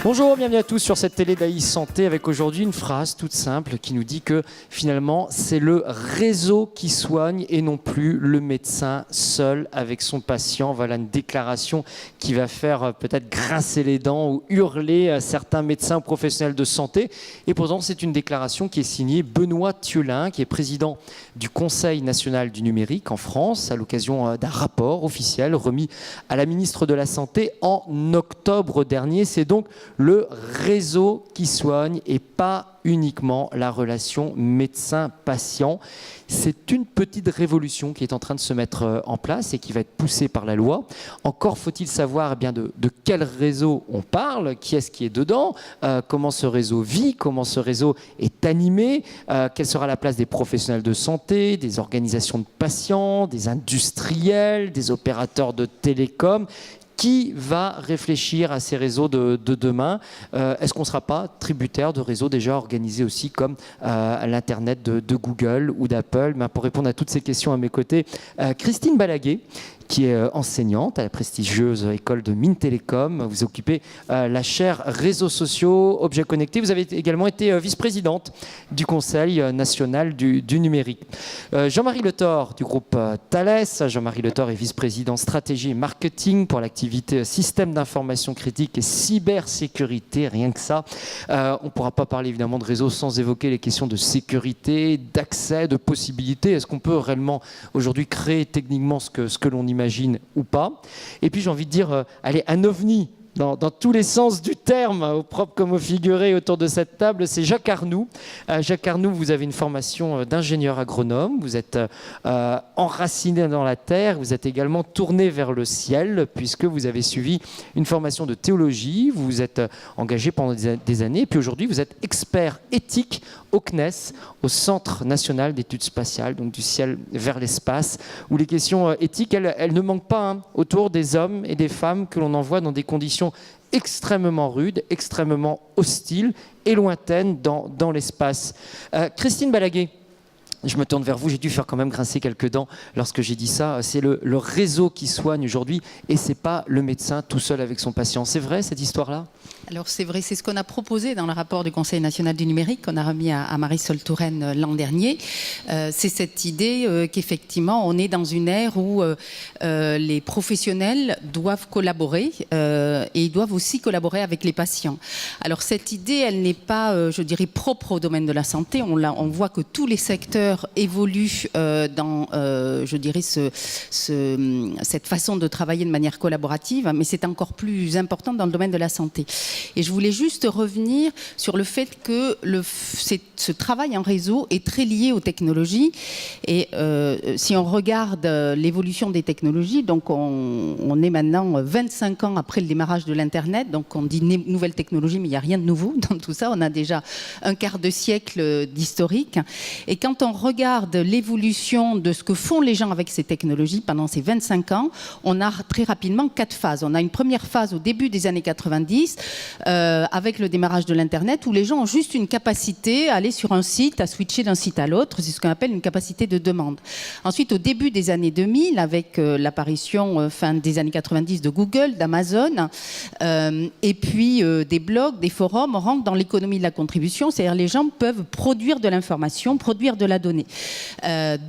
Bonjour, bienvenue à tous sur cette télé d'AI Santé avec aujourd'hui une phrase toute simple qui nous dit que finalement c'est le réseau qui soigne et non plus le médecin seul avec son patient. Voilà une déclaration qui va faire peut-être grincer les dents ou hurler à certains médecins ou professionnels de santé. Et pourtant c'est une déclaration qui est signée Benoît Thiolin, qui est président du Conseil national du numérique en France à l'occasion d'un rapport officiel remis à la ministre de la Santé en octobre dernier. C'est donc le réseau qui soigne et pas uniquement la relation médecin-patient. C'est une petite révolution qui est en train de se mettre en place et qui va être poussée par la loi. Encore faut-il savoir eh bien, de quel réseau on parle, qui est-ce qui est dedans, comment ce réseau vit, comment ce réseau est animé, quelle sera la place des professionnels de santé, des organisations de patients, des industriels, des opérateurs de télécom. Qui va réfléchir à ces réseaux de demain? Est-ce qu'on ne sera pas tributaire de réseaux déjà organisés aussi comme l'Internet de Google ou d'Apple? Pour répondre à toutes ces questions à mes côtés, Christine Balaguet, qui est enseignante à la prestigieuse école de Mines Télécom. Vous occupez la chaire réseaux sociaux, objets connectés. Vous avez également été vice-présidente du Conseil national du numérique. Jean-Marie Le Thor du groupe Thales. Jean-Marie Le Thor est vice-président stratégie et marketing pour l'activité système d'information critique et cybersécurité, rien que ça. On ne pourra pas parler évidemment de réseau sans évoquer les questions de sécurité, d'accès, de possibilités. Est-ce qu'on peut réellement aujourd'hui créer techniquement ce que l'on imagine ou pas? Et puis j'ai envie de dire, allez, un ovni dans tous les sens du terme, au propre comme au figuré autour de cette table, c'est Jacques Arnoux. Jacques Arnoux, vous avez une formation d'ingénieur agronome, vous êtes enraciné dans la terre, vous êtes également tourné vers le ciel, puisque vous avez suivi une formation de théologie, vous vous êtes engagé pendant des années, et puis aujourd'hui vous êtes expert éthique au CNES, au Centre national d'études spatiales, donc du ciel vers l'espace, où les questions éthiques, elles ne manquent pas autour des hommes et des femmes que l'on envoie dans des conditions extrêmement rudes, extrêmement hostiles et lointaines dans l'espace. Christine Balaguet, je me tourne vers vous, j'ai dû faire quand même grincer quelques dents lorsque j'ai dit ça. C'est le réseau qui soigne aujourd'hui et c'est pas le médecin tout seul avec son patient. C'est vrai cette histoire-là? Alors c'est vrai, c'est ce qu'on a proposé dans le rapport du Conseil national du numérique qu'on a remis à Marisol Touraine l'an dernier. C'est cette idée qu'effectivement on est dans une ère où les professionnels doivent collaborer et ils doivent aussi collaborer avec les patients. Alors cette idée, elle n'est pas, je dirais, propre au domaine de la santé. On voit que tous les secteurs évoluent dans, je dirais, cette façon de travailler de manière collaborative, mais c'est encore plus important dans le domaine de la santé. Et je voulais juste revenir sur le fait que ce travail en réseau est très lié aux technologies. Et si on regarde l'évolution des technologies, donc on est maintenant 25 ans après le démarrage de l'Internet. Donc on dit nouvelle technologie, mais il n'y a rien de nouveau dans tout ça. On a déjà un quart de siècle d'historique. Et quand on regarde l'évolution de ce que font les gens avec ces technologies pendant ces 25 ans, on a très rapidement 4 phases. On a une première phase au début des années 90, avec le démarrage de l'Internet, où les gens ont juste une capacité à aller sur un site, à switcher d'un site à l'autre. C'est ce qu'on appelle une capacité de demande. Ensuite, au début des années 2000, avec l'apparition fin des années 90 de Google, d'Amazon, et puis des blogs, des forums, on rentre dans l'économie de la contribution, c'est-à-dire les gens peuvent produire de l'information, produire de la donnée.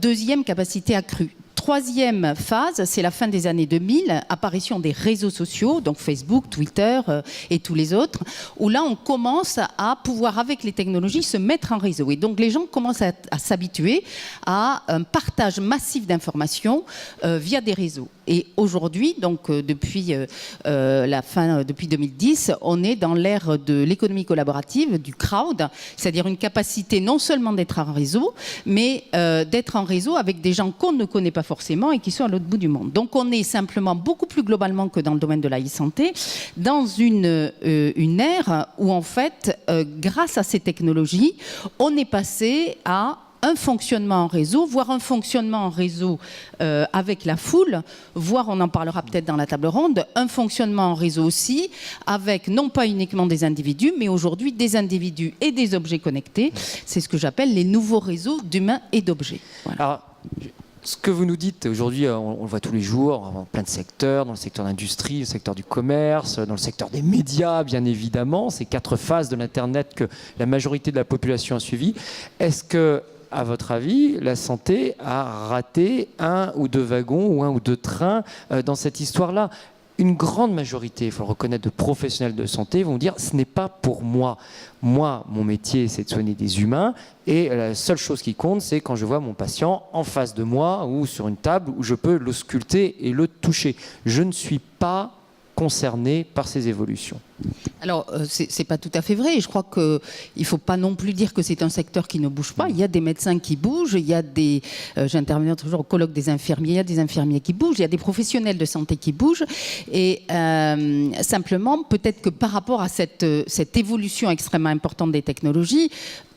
Deuxième capacité accrue. Troisième phase, c'est la fin des années 2000, apparition des réseaux sociaux, donc Facebook, Twitter et tous les autres, où là on commence à pouvoir avec les technologies se mettre en réseau. Et donc les gens commencent à s'habituer à un partage massif d'informations via des réseaux. Et aujourd'hui, donc depuis depuis 2010, on est dans l'ère de l'économie collaborative, du crowd, c'est-à-dire une capacité non seulement d'être en réseau, mais d'être en réseau avec des gens qu'on ne connaît pas forcément et qui sont à l'autre bout du monde. Donc on est simplement beaucoup plus globalement que dans le domaine de la e-santé, dans une ère où en fait, grâce à ces technologies, on est passé à un fonctionnement en réseau, voire un fonctionnement en réseau avec la foule, voire, on en parlera peut-être dans la table ronde, un fonctionnement en réseau aussi, avec non pas uniquement des individus, mais aujourd'hui des individus et des objets connectés. C'est ce que j'appelle les nouveaux réseaux d'humains et d'objets. Voilà. Alors, Ce que vous nous dites aujourd'hui, on le voit tous les jours, dans plein de secteurs, dans le secteur de l'industrie, le secteur du commerce, dans le secteur des médias, bien évidemment, ces 4 phases de l'Internet que la majorité de la population a suivies. Est-ce que, à votre avis, la santé a raté 1 ou 2 wagons ou 1 ou 2 trains dans cette histoire-là ? Une grande majorité, il faut le reconnaître, de professionnels de santé vont dire « ce n'est pas pour moi ». Moi, mon métier, c'est de soigner des humains et la seule chose qui compte, c'est quand je vois mon patient en face de moi ou sur une table où je peux l'ausculter et le toucher. Je ne suis pas concerné par ces évolutions. Alors, c'est pas tout à fait vrai. Je crois qu'il ne faut pas non plus dire que c'est un secteur qui ne bouge pas. Il y a des médecins qui bougent, il y a des... J'interviens toujours au colloque des infirmiers, il y a des infirmiers qui bougent, il y a des professionnels de santé qui bougent. Et simplement, peut-être que par rapport à cette évolution extrêmement importante des technologies,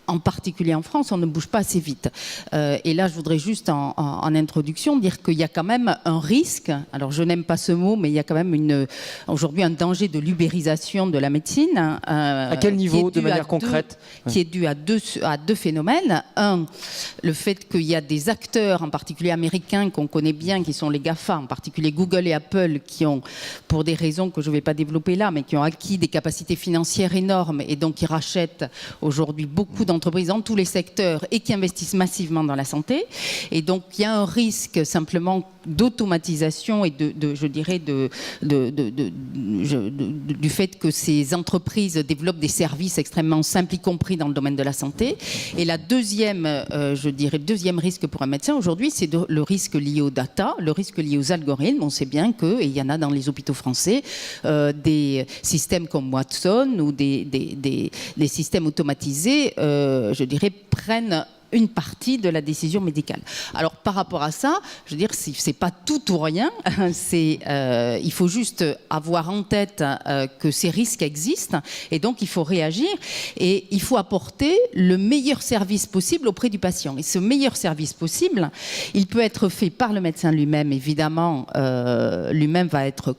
en particulier en France, on ne bouge pas assez vite. Et là, je voudrais juste en introduction dire qu'il y a quand même un risque, alors je n'aime pas ce mot, mais il y a quand même aujourd'hui un danger de l'ubérisation de la médecine. À quel niveau, de manière concrète ? Qui est dû à deux phénomènes. Un, le fait qu'il y a des acteurs, en particulier américains, qu'on connaît bien, qui sont les GAFA, en particulier Google et Apple, qui ont, pour des raisons que je ne vais pas développer là, mais qui ont acquis des capacités financières énormes et donc qui rachètent aujourd'hui beaucoup d'entreprises dans tous les secteurs et qui investissent massivement dans la santé. Et donc, il y a un risque simplement d'automatisation et je dirais du fait que ces entreprises développent des services extrêmement simples, y compris dans le domaine de la santé. Et la deuxième risque pour un médecin aujourd'hui, c'est le risque lié aux data, le risque lié aux algorithmes. On sait bien que, et il y en a dans les hôpitaux français, des systèmes comme Watson ou des systèmes automatisés, je dirais, prennent une partie de la décision médicale. Alors par rapport à ça, je veux dire, c'est pas tout ou rien. Il faut juste avoir en tête que ces risques existent et donc il faut réagir et il faut apporter le meilleur service possible auprès du patient. Et ce meilleur service possible, il peut être fait par le médecin lui-même. Évidemment, lui-même va être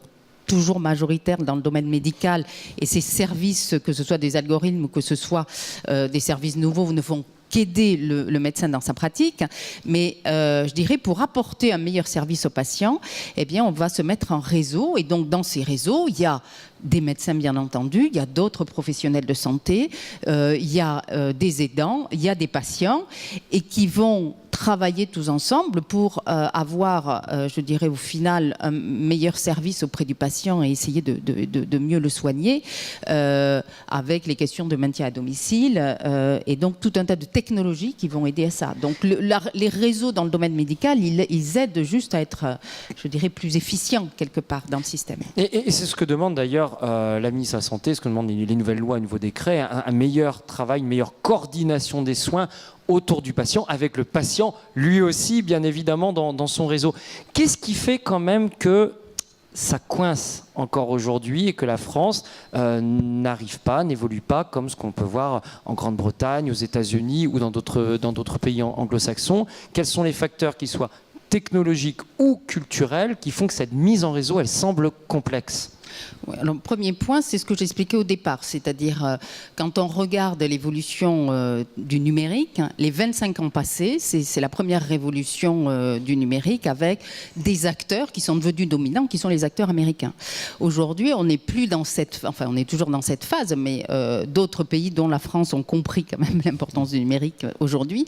toujours majoritaire dans le domaine médical et ces services, que ce soit des algorithmes ou que ce soit des services nouveaux, ne font qu'aider le médecin dans sa pratique, mais je dirais pour apporter un meilleur service aux patients, eh bien on va se mettre en réseau et donc dans ces réseaux, il y a des médecins bien entendu, il y a d'autres professionnels de santé, il y a des aidants, il y a des patients et qui vont travailler tous ensemble pour avoir, je dirais au final, un meilleur service auprès du patient et essayer de mieux le soigner avec les questions de maintien à domicile et donc tout un tas de technologies qui vont aider à ça. Donc les réseaux dans le domaine médical, ils aident juste à être, je dirais, plus efficients quelque part dans le système. Et c'est ce que demande d'ailleurs la ministre de la Santé, ce que demandent les nouvelles lois, un nouveau décret, un meilleur travail, une meilleure coordination des soins autour du patient, avec le patient lui aussi, bien évidemment, dans son réseau. Qu'est-ce qui fait quand même que ça coince encore aujourd'hui et que la France n'arrive pas, n'évolue pas comme ce qu'on peut voir en Grande-Bretagne, aux États-Unis ou dans d'autres pays anglo-saxons? Quels sont les facteurs qui soient technologiques ou culturels qui font que cette mise en réseau, elle semble complexe? Oui, alors, le premier point, c'est ce que j'expliquais au départ, c'est-à-dire quand on regarde l'évolution du numérique, les 25 ans passés, c'est la première révolution du numérique avec des acteurs qui sont devenus dominants, qui sont les acteurs américains. Aujourd'hui, on n'est plus dans on est toujours dans cette phase, mais d'autres pays, dont la France, ont compris quand même l'importance du numérique aujourd'hui.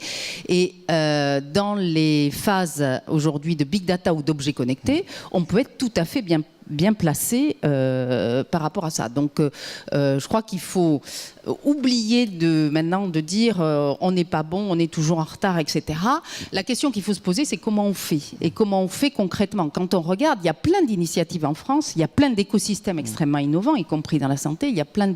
Et dans les phases aujourd'hui de big data ou d'objets connectés, on peut être tout à fait bien placé par rapport à ça. Donc, je crois qu'il faut oublier maintenant de dire on n'est pas bon, on est toujours en retard, etc. La question qu'il faut se poser, c'est comment on fait et comment on fait concrètement. Quand on regarde, il y a plein d'initiatives en France, il y a plein d'écosystèmes extrêmement innovants, y compris dans la santé. Il y a plein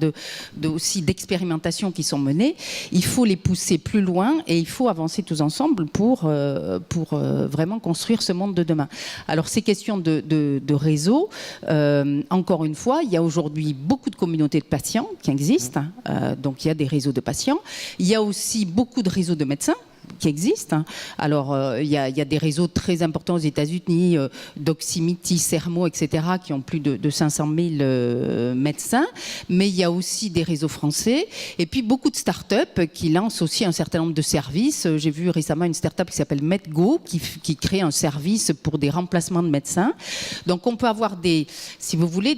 aussi d'expérimentations qui sont menées. Il faut les pousser plus loin et il faut avancer tous ensemble pour vraiment construire ce monde de demain. Alors, ces questions de réseau, encore une fois, il y a aujourd'hui beaucoup de communautés de patients qui existent. Donc, il y a des réseaux de patients. Il y a aussi beaucoup de réseaux de médecins. qui existent. Alors, il y a des réseaux très importants aux États-Unis, Doximity, Sermo, etc., qui ont plus de 500 000 médecins. Mais il y a aussi des réseaux français. Et puis, beaucoup de start-up qui lancent aussi un certain nombre de services. J'ai vu récemment une start-up qui s'appelle MedGo, qui crée un service pour des remplacements de médecins. Donc, on peut avoir si vous voulez,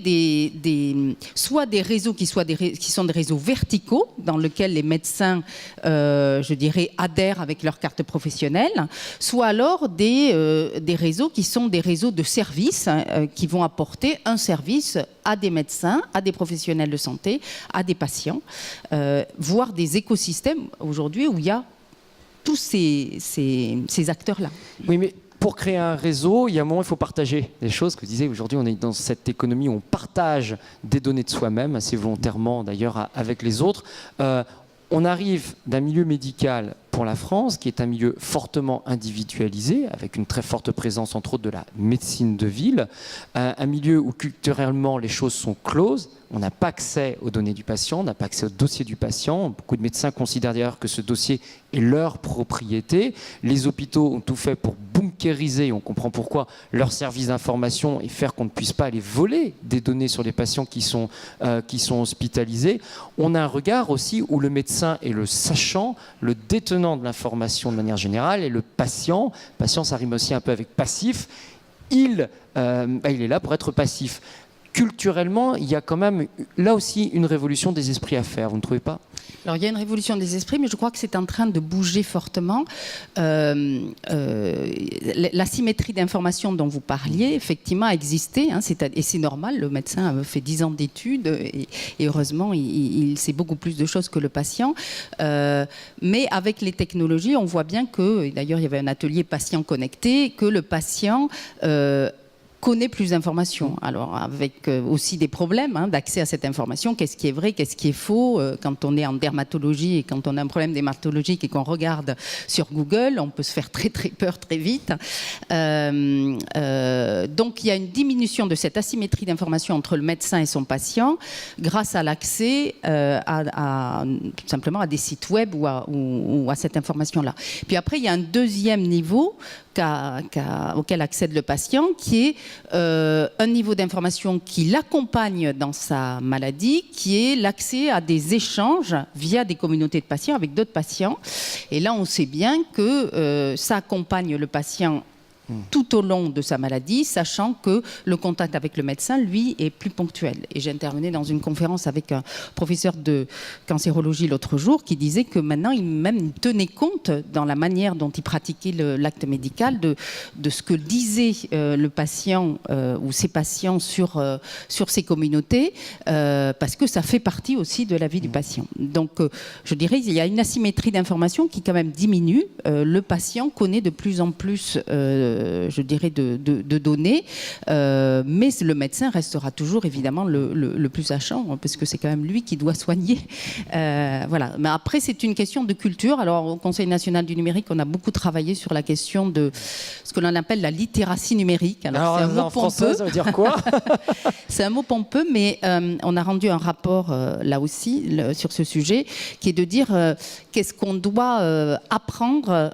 soit des réseaux qui sont des réseaux verticaux, dans lesquels les médecins, je dirais, adhèrent avec leur carte professionnelle, soit alors des réseaux qui sont des réseaux de services qui vont apporter un service à des médecins, à des professionnels de santé, à des patients, voire des écosystèmes aujourd'hui où il y a tous ces acteurs-là. Oui, mais pour créer un réseau, il y a un moment, il faut partager des choses. Que vous disiez, aujourd'hui, on est dans cette économie où on partage des données de soi-même, assez volontairement d'ailleurs avec les autres. On arrive d'un milieu médical pour la France, qui est un milieu fortement individualisé, avec une très forte présence, entre autres, de la médecine de ville, un milieu où culturellement les choses sont closes. On n'a pas accès aux données du patient, on n'a pas accès au dossier du patient. Beaucoup de médecins considèrent d'ailleurs que ce dossier est leur propriété. Les hôpitaux ont tout fait pour bunkériser, on comprend pourquoi, leur service d'information et faire qu'on ne puisse pas aller voler des données sur les patients qui sont hospitalisés. On a un regard aussi où le médecin est le sachant, le détenant de l'information de manière générale, et le patient, ça rime aussi un peu avec passif, il est là pour être passif. Culturellement, il y a quand même là aussi une révolution des esprits à faire, vous ne trouvez pas ? Alors il y a une révolution des esprits, mais je crois que c'est en train de bouger fortement. L'asymétrie d'information dont vous parliez, effectivement, a existé, et c'est normal, le médecin a fait 10 ans d'études, et heureusement, il sait beaucoup plus de choses que le patient. Mais avec les technologies, on voit bien que, et d'ailleurs il y avait un atelier patient connecté, que le patient connaît plus d'informations. Alors, avec aussi des problèmes d'accès à cette information. Qu'est-ce qui est vrai, qu'est-ce qui est faux? Quand on est en dermatologie et quand on a un problème dermatologique et qu'on regarde sur Google, on peut se faire très, très peur très vite. Donc, il y a une diminution de cette asymétrie d'information entre le médecin et son patient grâce à l'accès tout simplement à des sites web ou à cette information-là. Puis après, il y a un deuxième niveau auquel accède le patient, qui est un niveau d'information qui l'accompagne dans sa maladie, qui est l'accès à des échanges via des communautés de patients avec d'autres patients. Et là, on sait bien que ça accompagne le patient tout au long de sa maladie, sachant que le contact avec le médecin, lui, est plus ponctuel. Et j'intervenais dans une conférence avec un professeur de cancérologie l'autre jour qui disait que maintenant, il même tenait compte dans la manière dont il pratiquait l'acte médical de ce que disait le patient ou ses patients sur ces communautés, parce que ça fait partie aussi de la vie du patient. Donc, je dirais qu'il y a une asymétrie d'information qui quand même diminue. Le patient connaît de plus en plus je dirais, de données. Mais le médecin restera toujours, évidemment, le plus sachant, parce que c'est quand même lui qui doit soigner. Voilà. Mais après, c'est une question de culture. Alors, au Conseil national du numérique, on a beaucoup travaillé sur la question de ce que l'on appelle la littératie numérique. Alors c'est un mot en français, ça veut dire quoi? C'est un mot pompeux, mais on a rendu un rapport, là aussi, sur ce sujet, qui est de dire qu'est-ce qu'on doit apprendre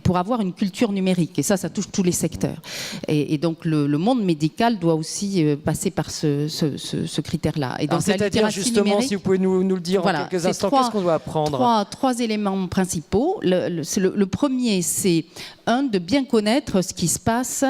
pour avoir une culture numérique. Et ça touche tous les secteurs. Et donc, le monde médical doit aussi passer par ce critère-là. Et donc, c'est-à-dire, justement, si vous pouvez nous le dire en quelques instants, qu'est-ce qu'on doit apprendre? Trois éléments principaux. Le premier, c'est de bien connaître ce qui se passe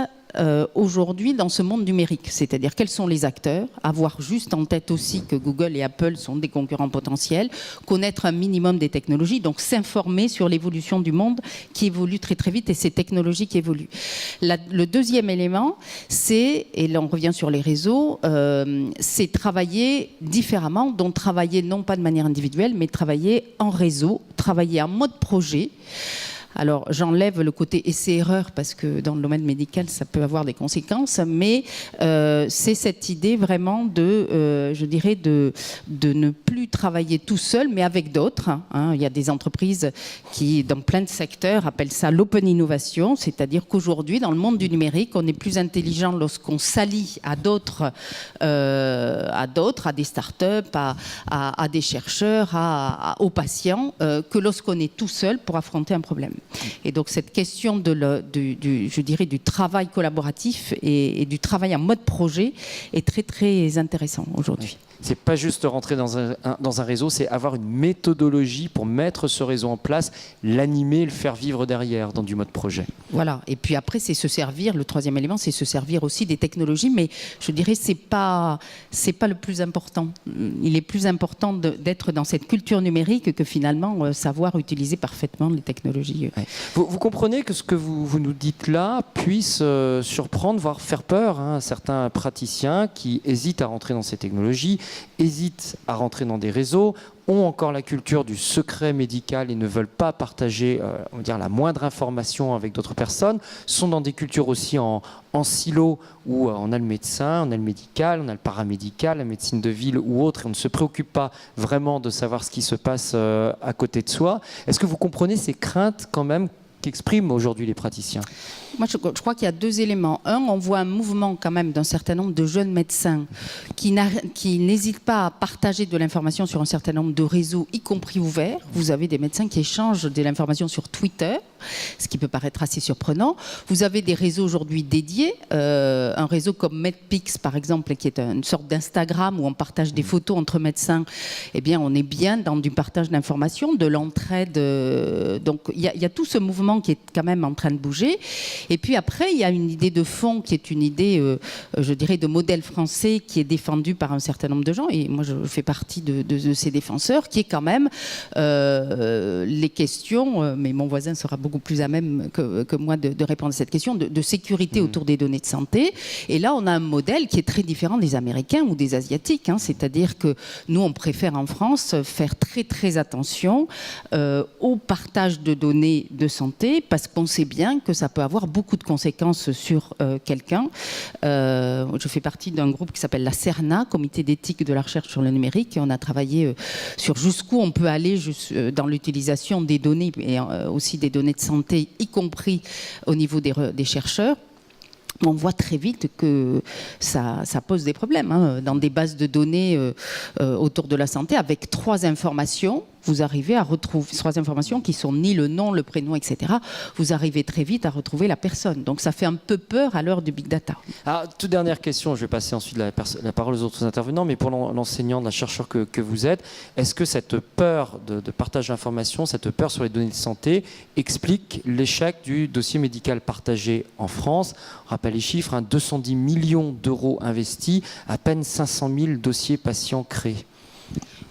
aujourd'hui dans ce monde numérique, c'est-à-dire quels sont les acteurs, avoir juste en tête aussi que Google et Apple sont des concurrents potentiels, connaître un minimum des technologies, donc s'informer sur l'évolution du monde qui évolue très très vite et ces technologies qui évoluent. Le deuxième élément, c'est, et là on revient sur les réseaux, c'est travailler différemment, donc travailler non pas de manière individuelle, mais travailler en réseau, travailler en mode projet. Alors, j'enlève le côté essai-erreur parce que dans le domaine médical, ça peut avoir des conséquences, mais c'est cette idée vraiment je dirais, de ne plus travailler tout seul, mais avec d'autres. Hein. Il y a des entreprises qui, dans plein de secteurs, appellent ça l'open innovation, c'est-à-dire qu'aujourd'hui, dans le monde du numérique, on est plus intelligent lorsqu'on s'allie à d'autres, à des startups, à des chercheurs, aux patients, que lorsqu'on est tout seul pour affronter un problème. Et donc cette question je dirais, du travail collaboratif et du travail en mode projet est très très intéressant aujourd'hui. C'est pas juste rentrer dans un réseau, c'est avoir une méthodologie pour mettre ce réseau en place, l'animer, le faire vivre derrière dans du mode projet. Voilà. Et puis après, c'est se servir. Le troisième élément, c'est se servir aussi des technologies. Mais je dirais, c'est pas le plus important. Il est plus important d'être dans cette culture numérique que finalement savoir utiliser parfaitement les technologies. Ouais. Vous comprenez que ce que vous nous dites là puisse surprendre, voire faire peur à certains praticiens qui hésitent à rentrer dans ces technologies, hésitent à rentrer dans des réseaux, ont encore la culture du secret médical et ne veulent pas partager on va dire, la moindre information avec d'autres personnes, sont dans des cultures aussi en silo où on a le médecin, on a le médical, on a le paramédical, la médecine de ville ou autre, et on ne se préoccupe pas vraiment de savoir ce qui se passe à côté de soi. Est-ce que vous comprenez ces craintes quand même qu'expriment aujourd'hui les praticiens ? Moi, je crois qu'il y a deux éléments. Un, on voit un mouvement quand même d'un certain nombre de jeunes médecins qui n'hésitent pas à partager de l'information sur un certain nombre de réseaux, y compris ouverts. Vous avez des médecins qui échangent de l'information sur Twitter, ce qui peut paraître assez surprenant. Vous avez des réseaux aujourd'hui dédiés, un réseau comme MedPix, par exemple, qui est une sorte d'Instagram où on partage des photos entre médecins. Eh bien, on est bien dans du partage d'informations, de l'entraide. Donc, il y a tout ce mouvement qui est quand même en train de bouger. Et puis après, il y a une idée de fond qui est une idée, je dirais, de modèle français qui est défendue par un certain nombre de gens. Et moi, je fais partie de ces défenseurs, qui est quand même les questions, mais mon voisin sera beaucoup plus à même que moi de répondre à cette question, de sécurité autour des données de santé. Et là, on a un modèle qui est très différent des Américains ou des Asiatiques. Hein. C'est-à-dire que nous, on préfère en France faire très, très attention au partage de données de santé, parce qu'on sait bien que ça peut avoir beaucoup de conséquences sur quelqu'un. Je fais partie d'un groupe qui s'appelle la CERNA, Comité d'éthique de la recherche sur le numérique, et on a travaillé sur jusqu'où on peut aller dans l'utilisation des données et aussi des données de santé, y compris au niveau des chercheurs. On voit très vite que ça pose des problèmes. Hein. Dans des bases de données autour de la santé, avec 3 informations, vous arrivez à retrouver 3 informations qui sont ni le nom, le prénom, etc. Vous arrivez très vite à retrouver la personne. Donc ça fait un peu peur à l'heure du big data. Alors, toute dernière question, je vais passer ensuite la parole aux autres intervenants, mais pour l'enseignant, la chercheur que vous êtes, est-ce que cette peur de partage d'informations, cette peur sur les données de santé explique l'échec du dossier médical partagé en France ? On rappelle les chiffres, 210 millions d'euros investis, à peine 500 000 dossiers patients créés.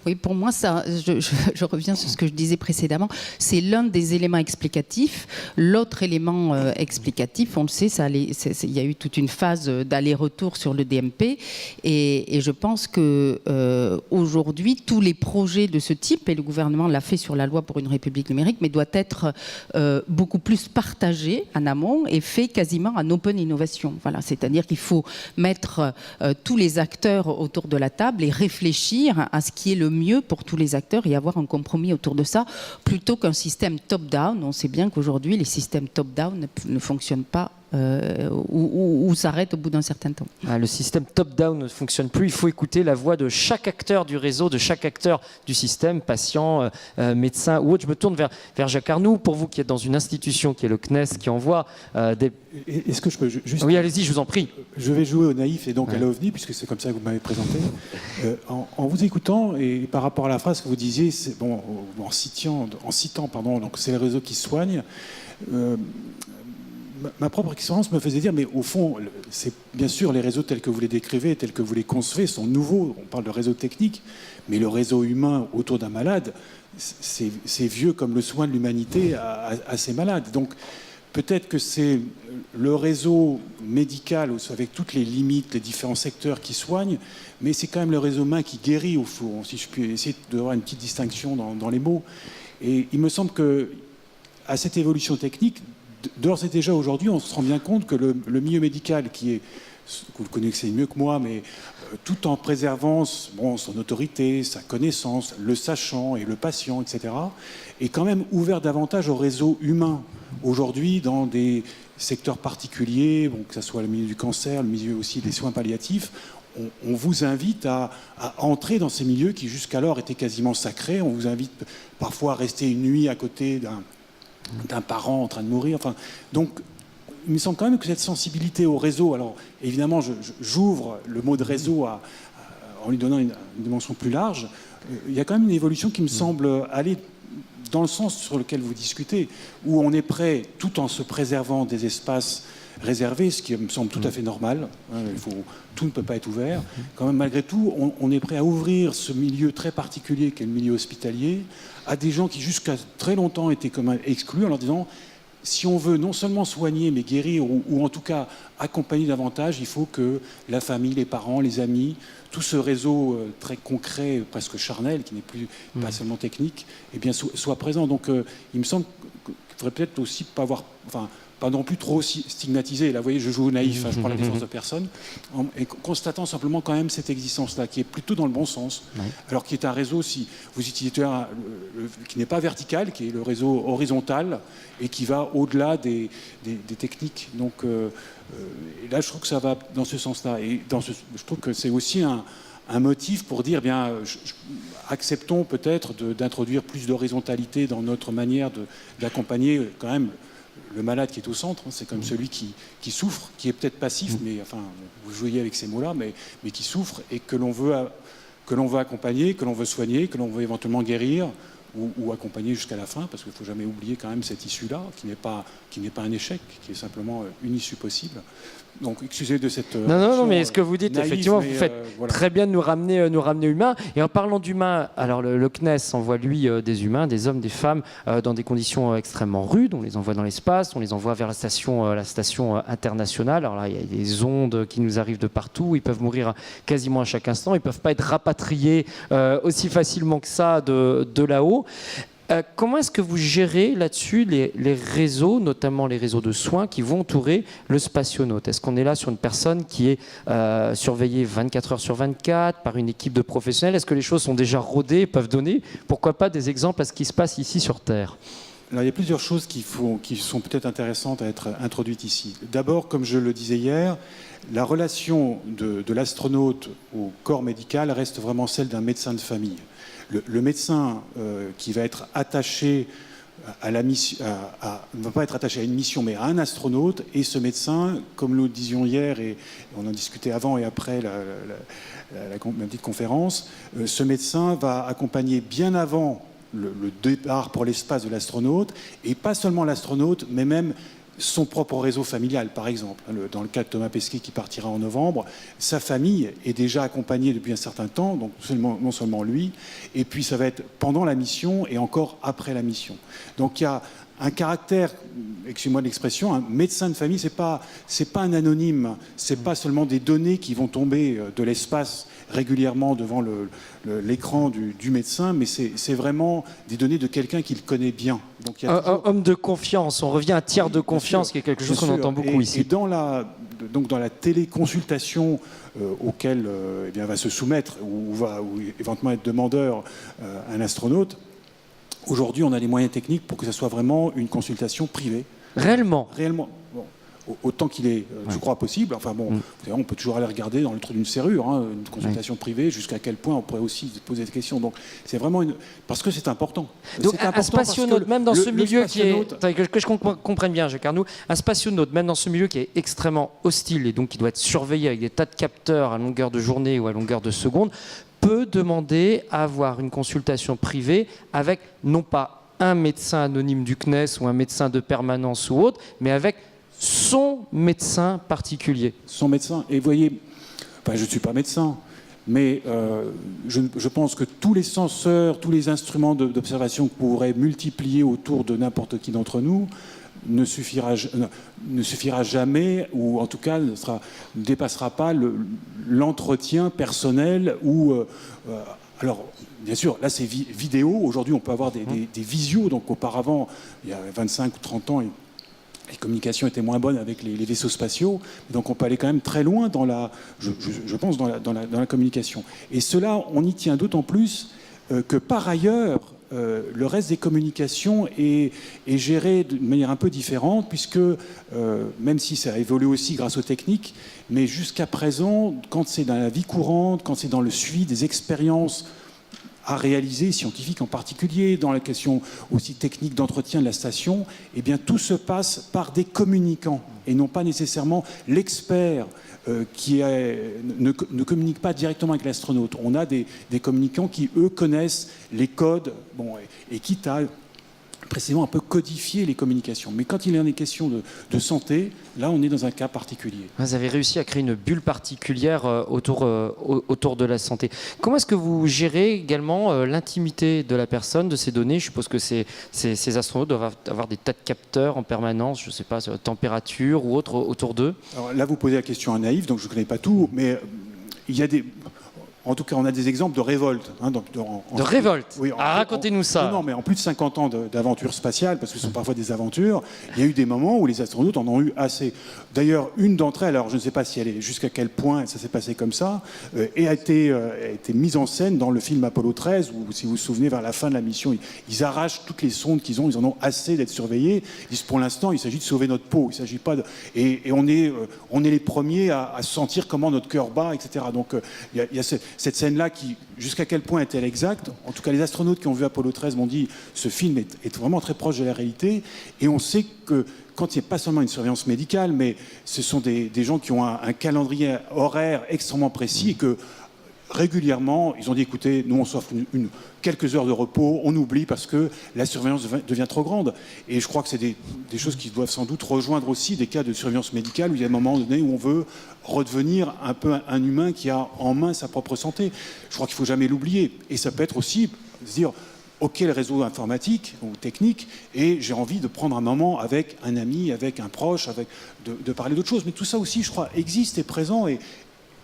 Oui, pour moi, ça, je reviens sur ce que je disais précédemment, c'est l'un des éléments explicatifs. L'autre élément explicatif, on le sait, il y a eu toute une phase d'aller-retour sur le DMP, et je pense que aujourd'hui, tous les projets de ce type, et le gouvernement l'a fait sur la loi pour une République numérique, mais doit être beaucoup plus partagé en amont et fait quasiment en open innovation. Voilà, c'est-à-dire qu'il faut mettre tous les acteurs autour de la table et réfléchir à ce qui est le mieux pour tous les acteurs et avoir un compromis autour de ça, plutôt qu'un système top-down. On sait bien qu'aujourd'hui, les systèmes top-down ne fonctionnent pas ou s'arrêtent au bout d'un certain temps. Le système top-down ne fonctionne plus. Il faut écouter la voix de chaque acteur du réseau, de chaque acteur du système, patient, médecin ou autre. Je me tourne vers Jacques Arnoux. Pour vous qui êtes dans une institution qui est le CNES, qui envoie des... Est-ce que je peux juste... Oui, allez-y, je vous en prie. Je vais jouer au naïf et donc à l'OVNI, puisque c'est comme ça que vous m'avez présenté. En vous écoutant, et par rapport à la phrase que vous disiez, en citant, donc c'est les réseaux qui soignent, ma propre expérience me faisait dire, mais au fond, c'est bien sûr les réseaux tels que vous les décrivez, tels que vous les concevez, sont nouveaux. On parle de réseau technique, mais le réseau humain autour d'un malade, c'est vieux comme le soin de l'humanité à ces malades. Donc peut-être que c'est le réseau médical, avec toutes les limites, les différents secteurs qui soignent, mais c'est quand même le réseau humain qui guérit au fond, si je puis essayer d'avoir une petite distinction dans les mots. Et il me semble que à cette évolution technique, d'ores et déjà aujourd'hui, on se rend bien compte que le milieu médical, qui est, vous le connaissez mieux que moi, mais tout en préservant son autorité, sa connaissance, le sachant et le patient, etc., est quand même ouvert davantage au réseau humain. Aujourd'hui, dans des secteurs particuliers, que ce soit le milieu du cancer, le milieu aussi des soins palliatifs, on vous invite à entrer dans ces milieux qui jusqu'alors étaient quasiment sacrés. On vous invite parfois à rester une nuit à côté d'un parent en train de mourir. Enfin, donc, il me semble quand même que cette sensibilité au réseau, alors évidemment j'ouvre le mot de réseau en lui donnant une dimension plus large, il y a quand même une évolution qui me semble aller dans le sens sur lequel vous discutez, où on est prêt, tout en se préservant des espaces réservés, ce qui me semble tout à fait normal, tout ne peut pas être ouvert, quand même malgré tout, on est prêt à ouvrir ce milieu très particulier qu'est le milieu hospitalier à des gens qui jusqu'à très longtemps étaient comme exclus, en leur disant si on veut non seulement soigner, mais guérir, ou en tout cas accompagner davantage, il faut que la famille, les parents, les amis, tout ce réseau très concret, presque charnel, qui n'est plus pas seulement technique, eh bien, soit présent. Donc il me semble qu'il faudrait peut-être aussi pas avoir... pas non plus trop stigmatisé. Là, vous voyez, je joue au naïf, je prends la défense de personne, et constatant simplement quand même cette existence-là, qui est plutôt dans le bon sens, alors qui est un réseau, si vous utilisez qui n'est pas vertical, qui est le réseau horizontal, et qui va au-delà des techniques. Donc et là, je trouve que ça va dans ce sens-là. Et je trouve que c'est aussi un motif pour dire, bien, acceptons peut-être d'introduire plus d'horizontalité dans notre manière d'accompagner quand même le malade qui est au centre, c'est comme celui qui souffre, qui est peut-être passif, mais enfin, vous jouiez avec ces mots-là, mais qui souffre et que l'on veut accompagner, que l'on veut soigner, que l'on veut éventuellement guérir ou accompagner jusqu'à la fin, parce qu'il ne faut jamais oublier quand même cette issue-là, qui n'est pas un échec, qui est simplement une issue possible. Donc, excusez de cette... Non, mais ce que vous dites, naïve, effectivement, vous faites très bien de nous ramener humain. Et en parlant d'humain, alors le CNES envoie, lui, des humains, des hommes, des femmes, dans des conditions extrêmement rudes. On les envoie dans l'espace, on les envoie vers la station internationale. Alors là, il y a des ondes qui nous arrivent de partout. Ils peuvent mourir quasiment à chaque instant. Ils ne peuvent pas être rapatriés aussi facilement que ça de là-haut. Comment est-ce que vous gérez là-dessus les réseaux, notamment les réseaux de soins qui vont entourer le spationaute? Est-ce qu'on est là sur une personne qui est surveillée 24 heures sur 24 par une équipe de professionnels? Est-ce que les choses sont déjà rodées, peuvent donner, pourquoi pas, des exemples à ce qui se passe ici sur Terre? Alors, il y a plusieurs choses qui sont peut-être intéressantes à être introduites ici. D'abord, comme je le disais hier, la relation de l'astronaute au corps médical reste vraiment celle d'un médecin de famille. Le médecin qui va être attaché à la mission, ne va pas être attaché à une mission, mais à un astronaute, et ce médecin, comme nous le disions hier, et on en discutait avant et après la petite conférence, ce médecin va accompagner bien avant le départ pour l'espace de l'astronaute, et pas seulement l'astronaute, mais même son propre réseau familial, par exemple. Dans le cas de Thomas Pesquet qui partira en novembre, sa famille est déjà accompagnée depuis un certain temps, donc non seulement lui, et puis ça va être pendant la mission et encore après la mission. Donc il y a un caractère, excusez-moi de l'expression, un médecin de famille, c'est pas un anonyme, c'est pas seulement des données qui vont tomber de l'espace régulièrement devant l'écran du médecin, mais c'est vraiment des données de quelqu'un qui le connaît bien. Donc, il y a toujours... Homme de confiance, on revient à tiers de confiance, qui est quelque chose qu'on entend beaucoup ici. Et dans la téléconsultation auquel va se soumettre ou éventuellement être demandeur un astronaute, aujourd'hui on a les moyens techniques pour que ça soit vraiment une consultation privée. Réellement. Bon. Autant qu'il est, je crois, possible. Enfin bon, on peut toujours aller regarder dans le trou d'une serrure, une consultation privée, jusqu'à quel point on pourrait aussi se poser des questions. Donc c'est vraiment parce que c'est important. Donc un spationaute, même dans ce milieu qui est... Que je comprenne bien, Jacques Arnoux, un spationaute, même dans ce milieu qui est extrêmement hostile et donc qui doit être surveillé avec des tas de capteurs à longueur de journée ou à longueur de seconde, peut demander à avoir une consultation privée avec non pas un médecin anonyme du CNES ou un médecin de permanence ou autre, mais avec son médecin particulier. Son médecin. Et vous voyez, je ne suis pas médecin, mais je pense que tous les senseurs, tous les instruments d'observation qu'on pourrait multiplier autour de n'importe qui d'entre nous ne suffira jamais, ou en tout cas ne dépassera pas l'entretien personnel ou Alors, bien sûr, là c'est vidéo. Aujourd'hui, on peut avoir des visios. Donc auparavant, il y a 25 ou 30 ans, les communications étaient moins bonnes avec les vaisseaux spatiaux. Donc on peut aller quand même très loin je pense, dans la communication. Et cela, on y tient d'autant plus que par ailleurs, le reste des communications est géré d'une manière un peu différente, puisque même si ça a évolué aussi grâce aux techniques, mais jusqu'à présent, quand c'est dans la vie courante, quand c'est dans le suivi des expériences à réaliser, scientifiques en particulier, dans la question aussi technique d'entretien de la station, eh bien tout se passe par des communicants et non pas nécessairement l'expert qui ne communique pas directement avec l'astronaute. On a des communicants qui, eux, connaissent les codes et quitte à précisément un peu codifier les communications. Mais quand il en est question de santé, là, on est dans un cas particulier. Vous avez réussi à créer une bulle particulière autour de la santé. Comment est-ce que vous gérez également l'intimité de la personne, de ces données? Je suppose que ces astronautes doivent avoir des tas de capteurs en permanence, je ne sais pas, température ou autre autour d'eux. Alors là, vous posez la question à naïf, donc je ne connais pas tout, mais il y a des... En tout cas, on a des exemples de révolte. De révolte. Oui, racontez-nous ça. Non, mais en plus de 50 ans d'aventure spatiale, parce que ce sont parfois des aventures, il y a eu des moments où les astronautes en ont eu assez. D'ailleurs, une d'entre elles, alors je ne sais pas si elle est jusqu'à quel point ça s'est passé comme ça, a été mise en scène dans le film Apollo 13, où, si vous vous souvenez, vers la fin de la mission, ils arrachent toutes les sondes qu'ils ont, ils en ont assez d'être surveillés. Ils disent, pour l'instant, il s'agit de sauver notre peau. Il s'agit pas de... Et on est les premiers à sentir comment notre cœur bat, etc. Donc, il y a cette scène-là qui, jusqu'à quel point est-elle exacte? En tout cas, les astronautes qui ont vu Apollo 13 m'ont dit ce film est vraiment très proche de la réalité. Et on sait que quand il n'y a pas seulement une surveillance médicale, mais ce sont des gens qui ont un calendrier horaire extrêmement précis et que régulièrement, ils ont dit, écoutez, nous on s'offre quelques heures de repos, on oublie parce que la surveillance devient trop grande. Et je crois que c'est des choses qui doivent sans doute rejoindre aussi des cas de surveillance médicale où il y a un moment donné où on veut redevenir un peu un humain qui a en main sa propre santé. Je crois qu'il ne faut jamais l'oublier. Et ça peut être aussi se dire, OK, le réseau informatique ou technique, et j'ai envie de prendre un moment avec un ami, avec un proche, de parler d'autre chose. Mais tout ça aussi, je crois, existe, est présent, et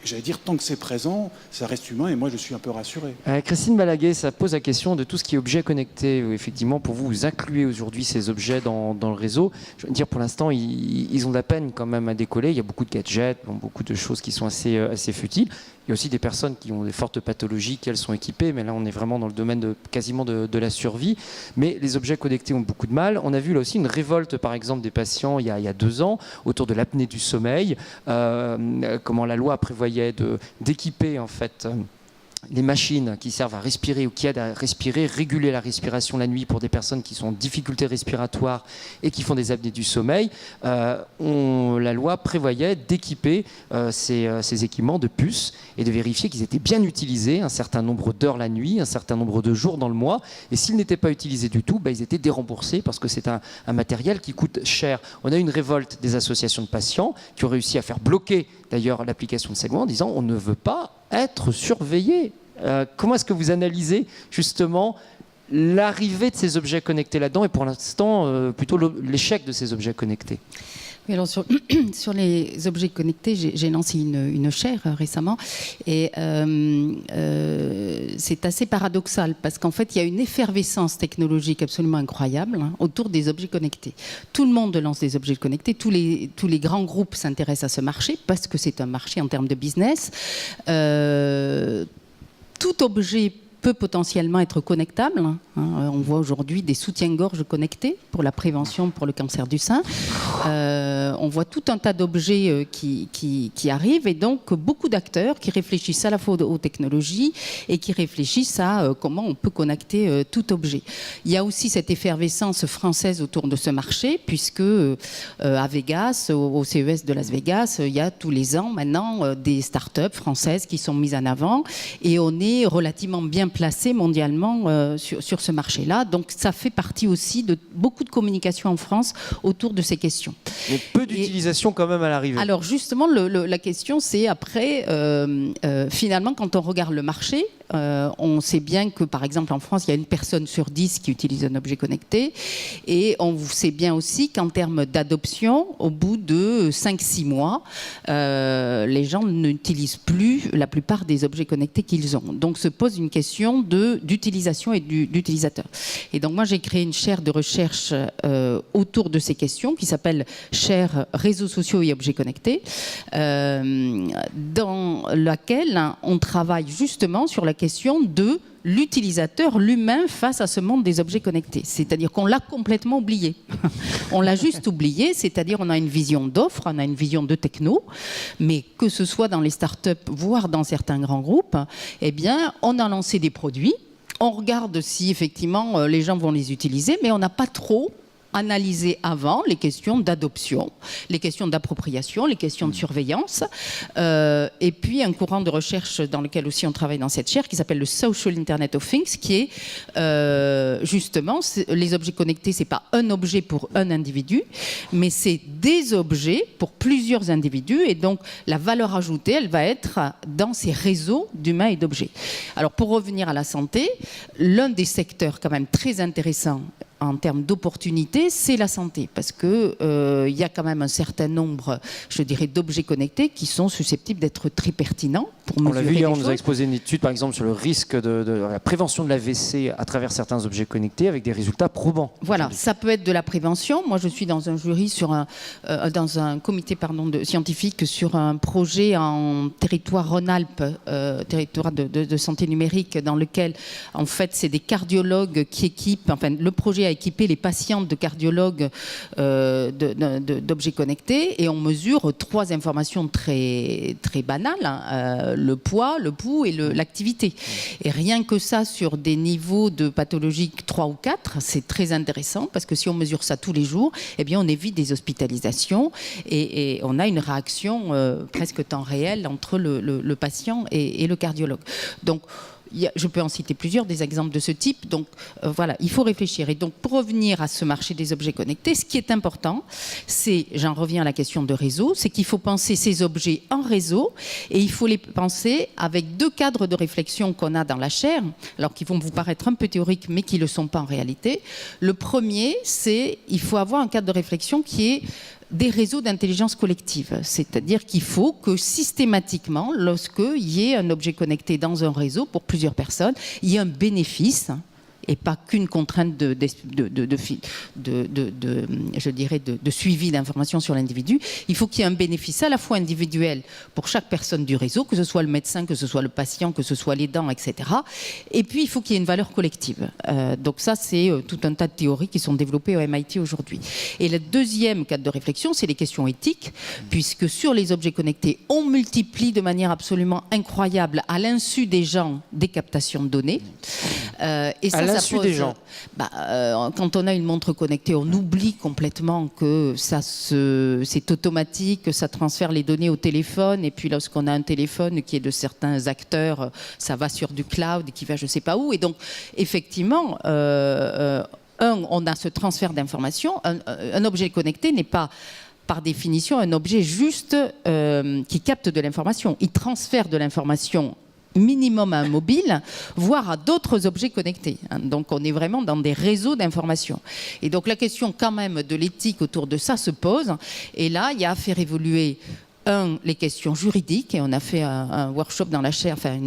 j'allais dire, tant que c'est présent, ça reste humain, et moi, je suis un peu rassuré. Christine Balaguet, ça pose la question de tout ce qui est objet connecté. Effectivement, pour vous, vous incluez aujourd'hui ces objets dans le réseau. Je veux dire, pour l'instant, ils ont de la peine quand même à décoller. Il y a beaucoup de gadgets, beaucoup de choses qui sont assez futiles. Il y a aussi des personnes qui ont des fortes pathologies, qui elles sont équipées, mais là on est vraiment dans le domaine quasiment de la survie. Mais les objets connectés ont beaucoup de mal. On a vu là aussi une révolte, par exemple, des patients il y a 2 ans autour de l'apnée du sommeil. Comment la loi prévoyait d'équiper en fait les machines qui servent à respirer ou qui aident à respirer, réguler la respiration la nuit pour des personnes qui sont en difficulté respiratoire et qui font des apnées du sommeil. La loi prévoyait d'équiper ces équipements de puces et de vérifier qu'ils étaient bien utilisés un certain nombre d'heures la nuit, un certain nombre de jours dans le mois. Et s'ils n'étaient pas utilisés du tout, ils étaient déremboursés parce que c'est un matériel qui coûte cher. On a eu une révolte des associations de patients qui ont réussi à faire bloquer d'ailleurs l'application de ces lois en disant on ne veut pas être surveillé. Comment est-ce que vous analysez justement l'arrivée de ces objets connectés là-dedans et pour l'instant plutôt l'échec de ces objets connectés? Oui, alors sur les objets connectés, j'ai lancé une chaire récemment et c'est assez paradoxal parce qu'en fait il y a une effervescence technologique absolument incroyable autour des objets connectés. Tout le monde lance des objets connectés, tous les grands groupes s'intéressent à ce marché parce que c'est un marché en termes de business. Tout objet peut potentiellement être connectable. On voit aujourd'hui des soutiens-gorge connectés pour la prévention pour le cancer du sein. On voit tout un tas d'objets qui arrivent et donc beaucoup d'acteurs qui réfléchissent à la fois aux technologies et qui réfléchissent à comment on peut connecter tout objet. Il y a aussi cette effervescence française autour de ce marché puisque à Vegas, au CES de Las Vegas, il y a tous les ans maintenant des startups françaises qui sont mises en avant et on est relativement bien placé mondialement sur ce marché-là. Donc ça fait partie aussi de beaucoup de communication en France autour de ces questions. Mais peu d'utilisation quand même à l'arrivée. Alors justement, la question c'est après, finalement, quand on regarde le marché, On sait bien que, par exemple, en France, il y a une personne sur 10 qui utilise un objet connecté. Et on sait bien aussi qu'en termes d'adoption, au bout de 5-6 mois, les gens n'utilisent plus la plupart des objets connectés qu'ils ont. Donc se pose une question d'utilisation et d'utilisateur. Et donc moi, j'ai créé une chaire de recherche autour de ces questions qui s'appelle chaire réseaux sociaux et objets connectés, dans laquelle on travaille justement sur la question de l'utilisateur, l'humain, face à ce monde des objets connectés. C'est-à-dire qu'on l'a complètement oublié. On l'a juste oublié, c'est-à-dire on a une vision d'offre, on a une vision de techno, mais que ce soit dans les startups, voire dans certains grands groupes, eh bien, on a lancé des produits, on regarde si effectivement les gens vont les utiliser, mais on n'a pas trop analyser avant les questions d'adoption, les questions d'appropriation, les questions de surveillance, et puis un courant de recherche dans lequel aussi on travaille dans cette chaire qui s'appelle le Social Internet of Things, qui est justement, les objets connectés, c'est pas un objet pour un individu, mais c'est des objets pour plusieurs individus, et donc la valeur ajoutée, elle va être dans ces réseaux d'humains et d'objets. Alors pour revenir à la santé, l'un des secteurs quand même très intéressants en termes d'opportunités, c'est la santé, parce que y a quand même un certain nombre, je dirais, d'objets connectés qui sont susceptibles d'être très pertinents pour mesurer. On l'a vu hier, on choses. nous a exposé une étude, par exemple, sur le risque de la prévention de l'AVC à travers certains objets connectés, avec des résultats probants. Voilà, ça peut être de la prévention. Moi, je suis dans un jury dans un comité scientifique sur un projet en territoire Rhône-Alpes, territoire de santé numérique, dans lequel, en fait, c'est des cardiologues qui équipent. Enfin, le projet a équipé les patients de cardiologues d'objets connectés, et on mesure 3 informations très très banales, hein, le poids, le pouls et l'activité. Et rien que ça, sur des niveaux de pathologie 3 ou 4, c'est très intéressant, parce que si on mesure ça tous les jours, eh bien on évite des hospitalisations et on a une réaction presque temps réel entre le patient et le cardiologue. Donc je peux en citer plusieurs, des exemples de ce type. Donc voilà, il faut réfléchir. Et donc pour revenir à ce marché des objets connectés, ce qui est important, c'est, j'en reviens à la question de réseau, c'est qu'il faut penser ces objets en réseau, et il faut les penser avec 2 cadres de réflexion qu'on a dans la chaire, alors qui vont vous paraître un peu théoriques, mais qui ne le sont pas en réalité. Le premier, c'est il faut avoir un cadre de réflexion qui est des réseaux d'intelligence collective. C'est-à-dire qu'il faut que systématiquement, lorsqu'il y ait un objet connecté dans un réseau pour plusieurs personnes, il y ait un bénéfice et pas qu'une contrainte je dirais de suivi d'informations sur l'individu. Il faut qu'il y ait un bénéfice à la fois individuel pour chaque personne du réseau, que ce soit le médecin, que ce soit le patient, que ce soit l'aidant, etc. Et puis il faut qu'il y ait une valeur collective. Donc ça, c'est tout un tas de théories qui sont développées au MIT aujourd'hui. Et le deuxième cadre de réflexion, c'est les questions éthiques, puisque sur les objets connectés, on multiplie de manière absolument incroyable, à l'insu des gens, des captations de données. Et ça pose, des gens. Quand on a une montre connectée, on oublie complètement que c'est automatique, que ça transfère les données au téléphone, et puis lorsqu'on a un téléphone qui est de certains acteurs, ça va sur du cloud, qui va je ne sais pas où. Et donc, effectivement, on a ce transfert d'informations. Un objet connecté n'est pas, par définition, un objet juste qui capte de l'information. Il transfère de l'information minimum à un mobile, voire à d'autres objets connectés. Donc on est vraiment dans des réseaux d'information. Et donc la question quand même de l'éthique autour de ça se pose. Et là, il y a à faire évoluer les questions juridiques, et on a fait un workshop dans la chaire, enfin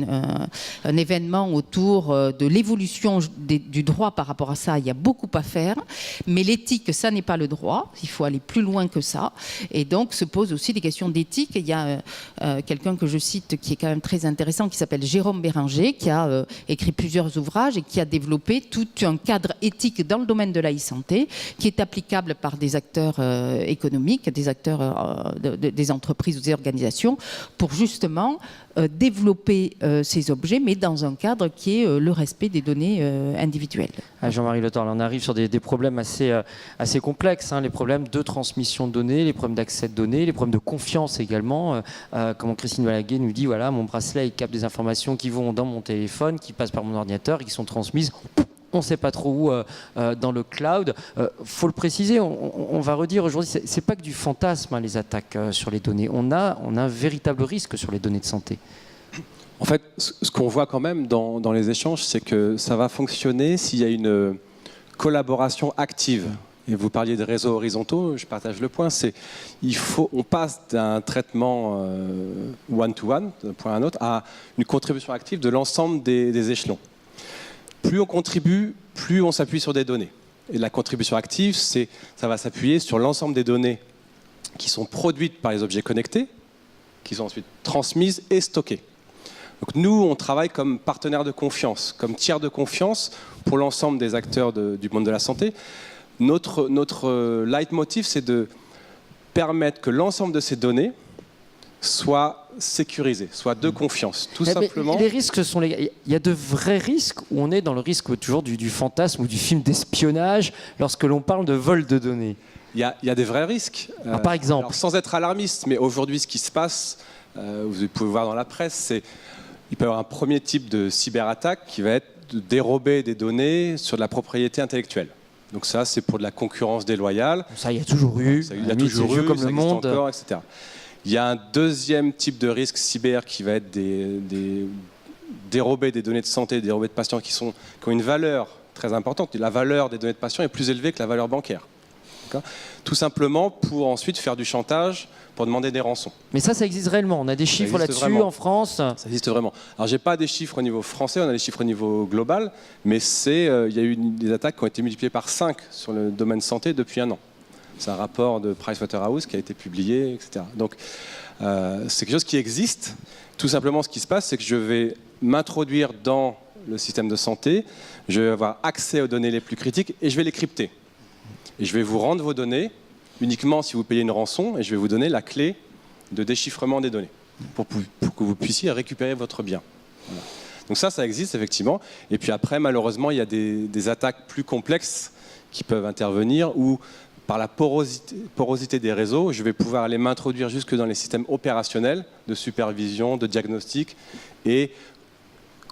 un événement autour de l'évolution du droit par rapport à ça. Il y a beaucoup à faire, mais l'éthique, ça n'est pas le droit, il faut aller plus loin que ça, et donc se posent aussi des questions d'éthique. Il y a quelqu'un que je cite qui est quand même très intéressant, qui s'appelle Jérôme Béranger, qui a écrit plusieurs ouvrages et qui a développé tout un cadre éthique dans le domaine de l'e-santé, qui est applicable par des acteurs économiques, des acteurs des entreprises ou des organisations, pour justement développer ces objets, mais dans un cadre qui est le respect des données individuelles. Jean-Marie Le Thor, on arrive sur des problèmes assez complexes, hein, les problèmes de transmission de données, les problèmes d'accès de données, les problèmes de confiance également. Comme Christine Balaguer nous dit, voilà, mon bracelet il capte des informations qui vont dans mon téléphone, qui passent par mon ordinateur et qui sont transmises. On ne sait pas trop où dans le cloud. Faut le préciser, on va redire aujourd'hui, c'est pas que du fantasme, hein, les attaques sur les données. On a un véritable risque sur les données de santé. En fait, ce qu'on voit quand même dans les échanges, c'est que ça va fonctionner s'il y a une collaboration active. Et vous parliez de réseaux horizontaux, je partage le point, on passe d'un traitement one-to-one, d'un point à un autre, à une contribution active de l'ensemble des échelons. Plus on contribue, plus on s'appuie sur des données. Et la contribution active, ça va s'appuyer sur l'ensemble des données qui sont produites par les objets connectés, qui sont ensuite transmises et stockées. Donc nous, on travaille comme partenaire de confiance, comme tiers de confiance pour l'ensemble des acteurs du monde de la santé. Notre leitmotiv, c'est de permettre que l'ensemble de ces données soient sécurisées, soient de confiance, tout simplement. Les risques sont il y a de vrais risques où on est dans le risque toujours du fantasme ou du film d'espionnage lorsque l'on parle de vol de données. Il y a des vrais risques. Par exemple, alors, sans être alarmiste, mais aujourd'hui, ce qui se passe, vous pouvez voir dans la presse, c'est qu'il peut y avoir un premier type de cyberattaque qui va être de dérober des données sur de la propriété intellectuelle. Donc ça, c'est pour de la concurrence déloyale. Ça, il y a toujours eu. Il y a toujours eu, comme ça le monde, encore, etc. Il y a un deuxième type de risque cyber qui va être dérober des données de santé, dérober de patients qui ont une valeur très importante. La valeur des données de patients est plus élevée que la valeur bancaire. Tout simplement pour ensuite faire du chantage, pour demander des rançons. Mais ça existe réellement. On a des chiffres là-dessus vraiment. En France. Ça existe vraiment. Alors, j'ai pas des chiffres au niveau français, on a des chiffres au niveau global, mais il y a eu des attaques qui ont été multipliées par 5 sur le domaine santé depuis un an. C'est un rapport de Pricewaterhouse qui a été publié, etc. Donc, c'est quelque chose qui existe. Tout simplement, ce qui se passe, c'est que je vais m'introduire dans le système de santé, je vais avoir accès aux données les plus critiques et je vais les crypter. Et je vais vous rendre vos données uniquement si vous payez une rançon et je vais vous donner la clé de déchiffrement des données pour que vous puissiez récupérer votre bien. Voilà. Donc ça existe effectivement. Et puis après, malheureusement, il y a des attaques plus complexes qui peuvent intervenir où, par la porosité des réseaux, je vais pouvoir aller m'introduire jusque dans les systèmes opérationnels de supervision, de diagnostic et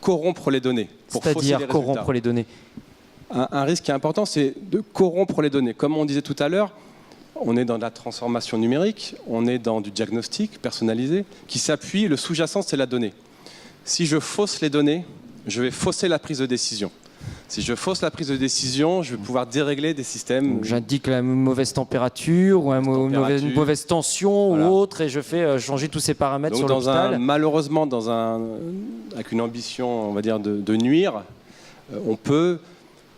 corrompre les données. C'est-à-dire corrompre les données. Un risque qui est important, c'est de corrompre les données. Comme on disait tout à l'heure, on est dans de la transformation numérique, on est dans du diagnostic personnalisé qui s'appuie, le sous-jacent, c'est la donnée. Si je fausse les données, je vais fausser la prise de décision. Si je fausse la prise de décision, je vais pouvoir dérégler des systèmes. J'indique la mauvaise température ou une mauvaise tension voilà. Ou autre et je fais changer tous ces paramètres. Donc, sur l'hôpital. Malheureusement, avec une ambition, on va dire, de nuire, on peut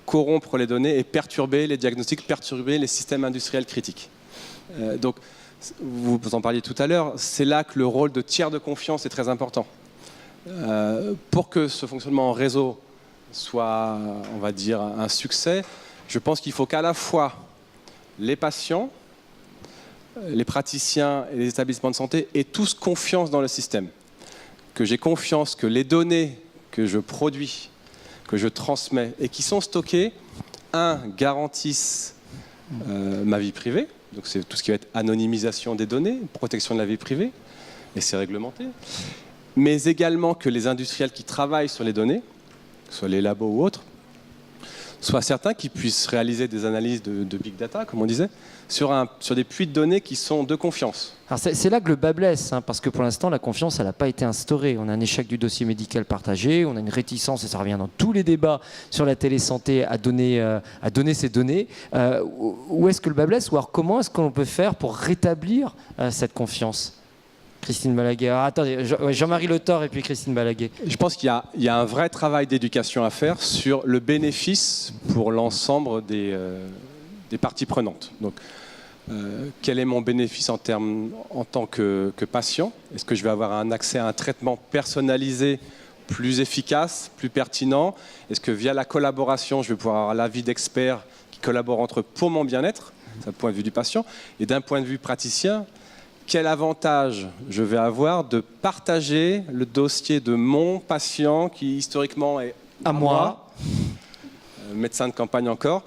corrompre les données et perturber les diagnostics, perturber les systèmes industriels critiques. Donc, vous en parliez tout à l'heure, c'est là que le rôle de tiers de confiance est très important. Pour que ce fonctionnement en réseau soit, on va dire, un succès, je pense qu'il faut qu'à la fois les patients, les praticiens et les établissements de santé aient tous confiance dans le système. Que j'ai confiance que les données que je produis, que je transmets et qui sont stockées, garantissent ma vie privée, donc c'est tout ce qui va être anonymisation des données, protection de la vie privée, et c'est réglementé, mais également que les industriels qui travaillent sur les données, que ce soit les labos ou autres, soient certains qu'ils puissent réaliser des analyses de big data, comme on disait, sur des puits de données qui sont de confiance. Alors c'est là que le bas blesse, parce que pour l'instant, la confiance, elle n'a pas été instaurée. On a un échec du dossier médical partagé, on a une réticence, et ça revient dans tous les débats sur la télésanté, à donner ces données. Où est-ce que le bas blesse, ou alors comment est-ce qu'on peut faire pour rétablir cette confiance ? Christine Balaguet. Attendez, Jean-Marie Le Thor et puis Christine Balaguet. Je pense qu'il y a un vrai travail d'éducation à faire sur le bénéfice pour l'ensemble des parties prenantes. Donc, quel est mon bénéfice en tant que patient ? Est-ce que je vais avoir un accès à un traitement personnalisé plus efficace, plus pertinent ? Est-ce que via la collaboration, je vais pouvoir avoir l'avis d'experts qui collaborent entre eux pour mon bien-être ? C'est un point de vue du patient. Et d'un point de vue praticien, quel avantage je vais avoir de partager le dossier de mon patient qui historiquement est à moi, médecin de campagne encore,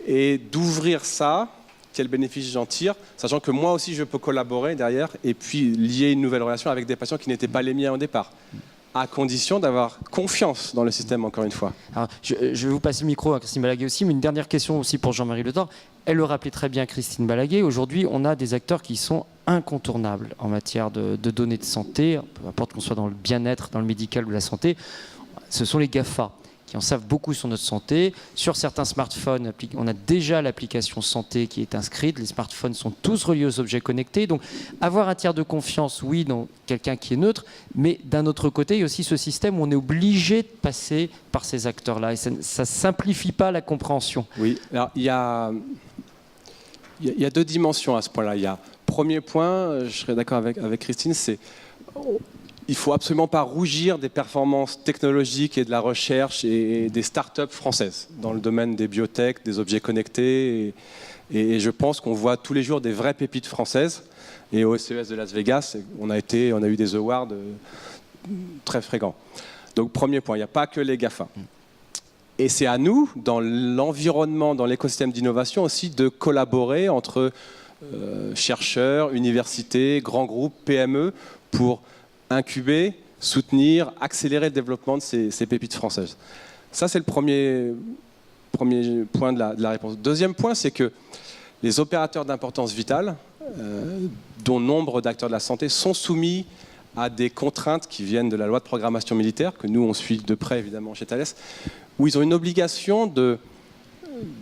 et d'ouvrir ça, quel bénéfice j'en tire, sachant que moi aussi je peux collaborer derrière et puis lier une nouvelle relation avec des patients qui n'étaient pas les miens au départ. à condition d'avoir confiance dans le système, encore une fois. Alors, je vais vous passer le micro à Christine Balaguet aussi, mais une dernière question aussi pour Jean-Marie Le Thor. Elle le rappelait très bien, Christine Balaguet. Aujourd'hui, on a des acteurs qui sont incontournables en matière de données de santé, peu importe qu'on soit dans le bien-être, dans le médical ou la santé. Ce sont les GAFA qui en savent beaucoup sur notre santé. Sur certains smartphones, on a déjà l'application santé qui est inscrite. Les smartphones sont tous reliés aux objets connectés. Donc, avoir un tiers de confiance, oui, dans quelqu'un qui est neutre, mais d'un autre côté, il y a aussi ce système où on est obligé de passer par ces acteurs-là. Et ça ne simplifie pas la compréhension. Oui, alors il y a deux dimensions à ce point-là. Il y a, premier point, je serais d'accord avec Christine, c'est il ne faut absolument pas rougir des performances technologiques et de la recherche et des startups françaises dans le domaine des biotech, des objets connectés. Et je pense qu'on voit tous les jours des vraies pépites françaises. Et au CES de Las Vegas, on a eu des awards très fréquents. Donc premier point, il n'y a pas que les GAFA. Et c'est à nous, dans l'environnement, dans l'écosystème d'innovation aussi, de collaborer entre chercheurs, universités, grands groupes, PME, pour incuber, soutenir, accélérer le développement de ces pépites françaises. Ça, c'est le premier point de la réponse. Deuxième point, c'est que les opérateurs d'importance vitale, dont nombre d'acteurs de la santé, sont soumis à des contraintes qui viennent de la loi de programmation militaire, que nous, on suit de près, évidemment, chez Thales, où ils ont une obligation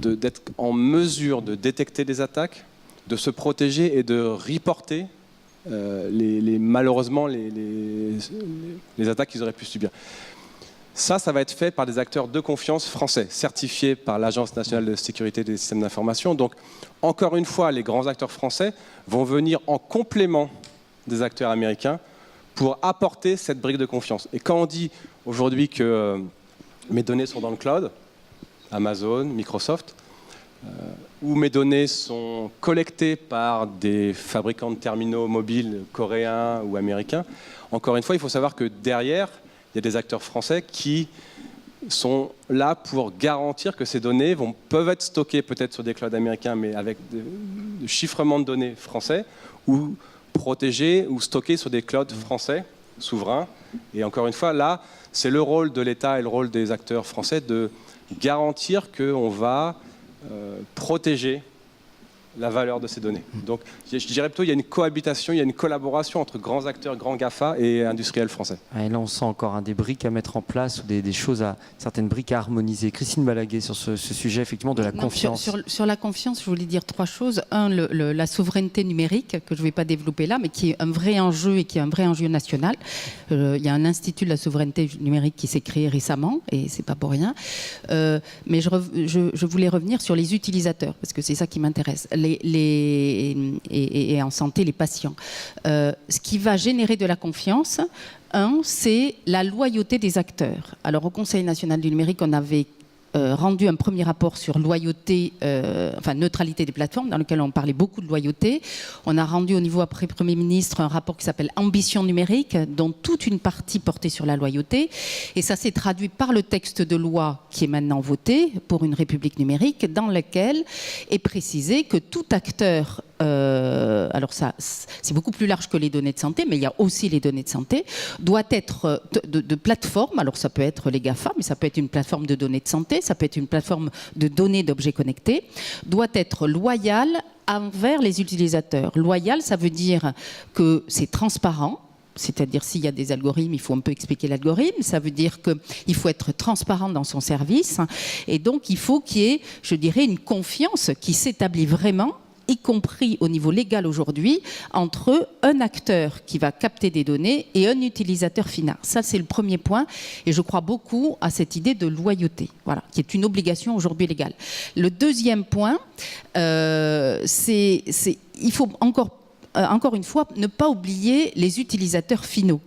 d'être en mesure de détecter des attaques, de se protéger et de reporter malheureusement les attaques qu'ils auraient pu subir. Ça va être fait par des acteurs de confiance français, certifiés par l'Agence nationale de sécurité des systèmes d'information. Donc, encore une fois, les grands acteurs français vont venir en complément des acteurs américains pour apporter cette brique de confiance. Et quand on dit aujourd'hui que mes données sont dans le cloud, Amazon, Microsoft, où mes données sont collectées par des fabricants de terminaux mobiles coréens ou américains, encore une fois, il faut savoir que derrière, il y a des acteurs français qui sont là pour garantir que ces données peuvent être stockées peut-être sur des clouds américains, mais avec du chiffrement de données français, ou protégées ou stockées sur des clouds français, souverains. Et encore une fois, là, c'est le rôle de l'État et le rôle des acteurs français de garantir qu'on va protéger la valeur de ces données. Donc, je dirais plutôt qu'il y a une cohabitation, il y a une collaboration entre grands acteurs, grands GAFA et industriels français. Et là, on sent encore des briques à mettre en place, ou des choses, certaines briques à harmoniser. Christine Balaguet, sur ce sujet, effectivement, de la confiance. Sur la confiance, je voulais dire trois choses. Un, la souveraineté numérique, que je ne vais pas développer là, mais qui est un vrai enjeu et qui est un vrai enjeu national. Il y a un institut de la souveraineté numérique qui s'est créé récemment, et ce n'est pas pour rien. Mais je voulais revenir sur les utilisateurs, parce que c'est ça qui m'intéresse. Et en santé, les patients. Ce qui va générer de la confiance, c'est la loyauté des acteurs. Alors, au Conseil national du numérique, on avait rendu un premier rapport sur loyauté, neutralité des plateformes, dans lequel on parlait beaucoup de loyauté. On a rendu au niveau après Premier ministre un rapport qui s'appelle Ambition numérique, dont toute une partie portait sur la loyauté. Et ça s'est traduit par le texte de loi qui est maintenant voté pour une République numérique, dans lequel est précisé que tout acteur, alors ça, c'est beaucoup plus large que les données de santé, mais il y a aussi les données de santé, doit être de plateforme. Alors ça peut être les GAFA, mais ça peut être une plateforme de données de santé, ça peut être une plateforme de données d'objets connectés, doit être loyal envers les utilisateurs. Loyal, ça veut dire que c'est transparent. C'est-à-dire, s'il y a des algorithmes, il faut un peu expliquer l'algorithme. Ça veut dire qu'il faut être transparent dans son service. Et donc, il faut qu'il y ait, je dirais, une confiance qui s'établit vraiment, y compris au niveau légal aujourd'hui, entre un acteur qui va capter des données et un utilisateur final. Ça, c'est le premier point. Et je crois beaucoup à cette idée de loyauté, voilà, qui est une obligation aujourd'hui légale. Le deuxième point, il faut encore une fois, ne pas oublier les utilisateurs finaux.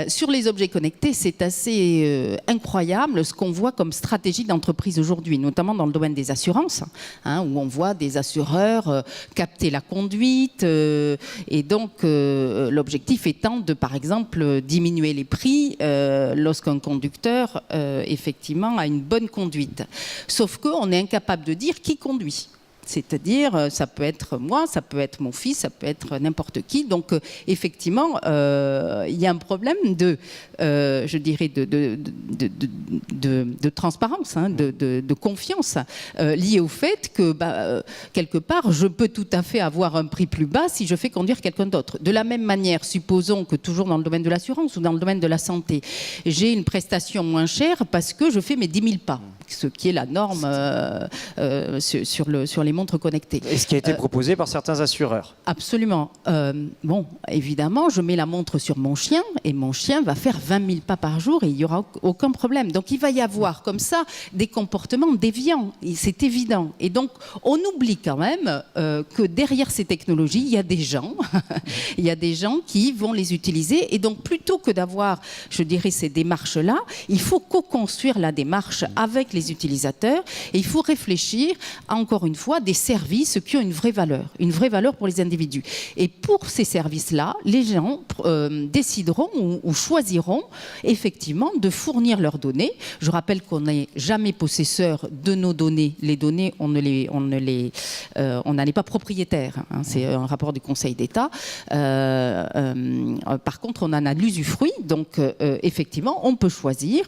Sur les objets connectés, c'est assez incroyable ce qu'on voit comme stratégie d'entreprise aujourd'hui, notamment dans le domaine des assurances, où on voit des assureurs capter la conduite, et donc l'objectif étant de, par exemple, diminuer les prix lorsqu'un conducteur, effectivement, a une bonne conduite. Sauf qu'on est incapable de dire qui conduit. C'est-à-dire, ça peut être moi, ça peut être mon fils, ça peut être n'importe qui. Donc, effectivement, il y a un problème je dirais, de transparence, hein, de confiance, lié au fait que, quelque part, je peux tout à fait avoir un prix plus bas si je fais conduire quelqu'un d'autre. De la même manière, supposons que toujours dans le domaine de l'assurance ou dans le domaine de la santé, j'ai une prestation moins chère parce que je fais mes 10 000 pas, ce qui est la norme sur les montres connectées. Et ce qui a été proposé par certains assureurs. Absolument. Bon, évidemment, je mets la montre sur mon chien et mon chien va faire 20 000 pas par jour et il n'y aura aucun problème. Donc, il va y avoir comme ça des comportements déviants. C'est évident. Et donc, on oublie quand même que derrière ces technologies, il y a des gens, il y a des gens qui vont les utiliser. Et donc, plutôt que d'avoir, je dirais, ces démarches-là, il faut co-construire la démarche avec les utilisateurs et il faut réfléchir, encore une fois, des services qui ont une vraie valeur pour les individus. Et pour ces services-là, les gens décideront ou choisiront effectivement de fournir leurs données. Je rappelle qu'on n'est jamais possesseur de nos données. Les données, on n'en est pas propriétaire. Hein. C'est un rapport du Conseil d'État. Par contre, on en a l'usufruit. Donc, effectivement, on peut choisir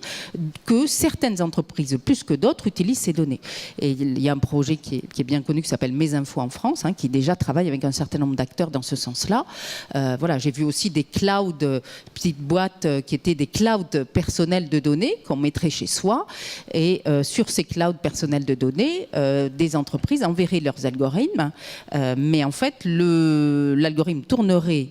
que certaines entreprises, plus que d'autres, utilisent ces données. Et il y a un projet qui est bien connu qui s'appelle Mes Infos en France, hein, qui déjà travaille avec un certain nombre d'acteurs dans ce sens-là. Voilà, j'ai vu aussi des clouds, petites boîtes qui étaient des clouds personnels de données qu'on mettrait chez soi. Et sur ces clouds personnels de données, des entreprises enverraient leurs algorithmes, mais en fait, l'algorithme tournerait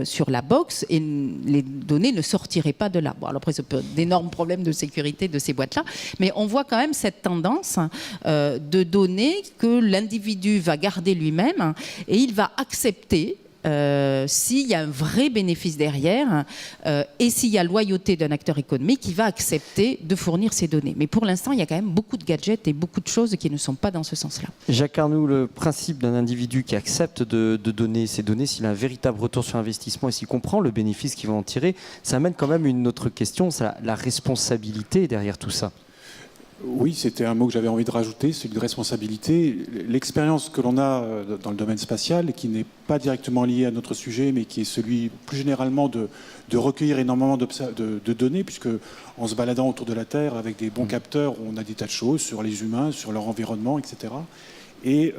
sur la box et les données ne sortiraient pas de là. Bon, alors après, c'est d'énormes problèmes de sécurité de ces boîtes-là, mais on voit quand même cette tendance de données que l'individu va garder lui-même et il va accepter s'il y a un vrai bénéfice derrière et s'il y a loyauté d'un acteur économique qui va accepter de fournir ces données. Mais pour l'instant, il y a quand même beaucoup de gadgets et beaucoup de choses qui ne sont pas dans ce sens-là. Jacques Arnoux, le principe d'un individu qui accepte de donner ces données, s'il a un véritable retour sur investissement et s'il comprend le bénéfice qu'il va en tirer, ça amène quand même une autre question, c'est la responsabilité derrière tout ça. Oui, c'était un mot que j'avais envie de rajouter, celui de responsabilité. L'expérience que l'on a dans le domaine spatial, qui n'est pas directement liée à notre sujet, mais qui est celui plus généralement de recueillir énormément de données, puisque en se baladant autour de la Terre avec des bons capteurs, on a des tas de choses sur les humains, sur leur environnement, etc. Et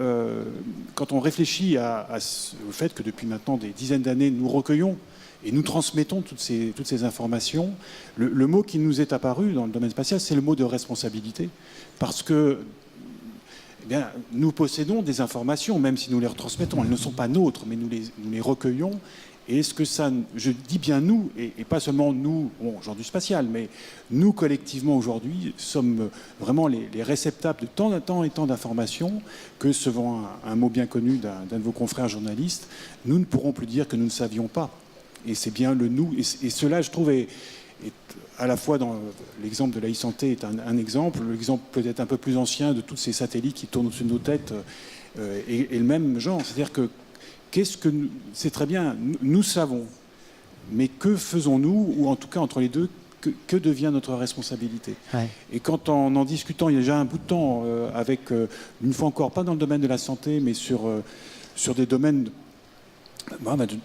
quand on réfléchit au fait que depuis maintenant des dizaines d'années, nous recueillons et nous transmettons toutes ces informations, le mot qui nous est apparu dans le domaine spatial, c'est le mot de responsabilité. Parce que nous possédons des informations, même si nous les retransmettons. Elles ne sont pas nôtres, mais nous les recueillons. Et est-ce que ça, je dis bien nous, et pas seulement nous, genre du spatial, mais nous collectivement aujourd'hui, sommes vraiment les réceptacles de tant et tant d'informations que, selon un mot bien connu d'un de vos confrères journalistes, nous ne pourrons plus dire que nous ne savions pas. Et c'est bien le nous. Et cela, je trouve, est à la fois dans l'exemple de la e-santé est un exemple, l'exemple peut-être un peu plus ancien de tous ces satellites qui tournent au-dessus de nos têtes est le même genre. C'est-à-dire que c'est très bien, nous savons, mais que faisons-nous, ou en tout cas entre les deux, que devient notre responsabilité? Ouais. Et quand en discutant, il y a déjà un bout de temps, avec, une fois encore, pas dans le domaine de la santé, mais sur des domaines